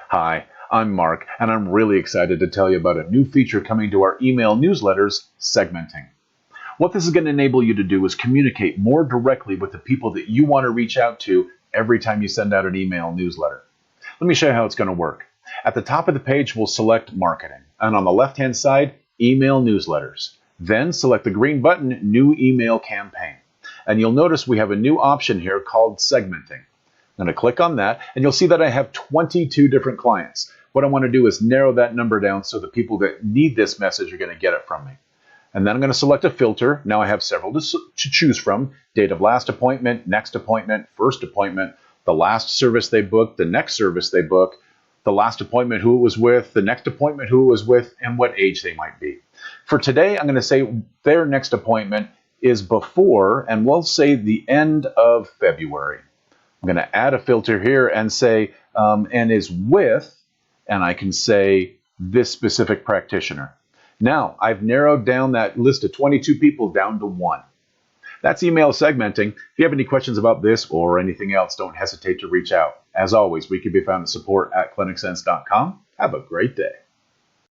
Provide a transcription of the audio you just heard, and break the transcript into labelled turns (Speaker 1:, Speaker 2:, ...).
Speaker 1: Hi, I'm Mark, and I'm really excited to tell you about a new feature coming to our email newsletters, segmenting. What this is going to enable you to do is communicate more directly with the people that you want to reach out to every time you send out an email newsletter. Let me show you how it's going to work. At the top of the page, we'll select Marketing, and on the left-hand side, Email Newsletters. Then select the green button, New Email Campaign. And you'll notice we have a new option here called Segmenting. I'm going to click on that, and you'll see that I have 22 different clients. What I want to do is narrow that number down so the people that need this message are going to get it from me. And then I'm going to select a filter. Now I have several to choose from. Date of last appointment, next appointment, first appointment, the last service they booked, the next service they booked, the last appointment who it was with, the next appointment who it was with, and what age they might be. For today, I'm going to say their next appointment is before, and we'll say the end of February. I'm going to add a filter here and say, and is with, and I can say this specific practitioner. Now, I've narrowed down that list of 22 people down to 1. That's email segmenting. If you have any questions about this or anything else, don't hesitate to reach out. As always, we can be found at support@clinicsense.com. Have a great day.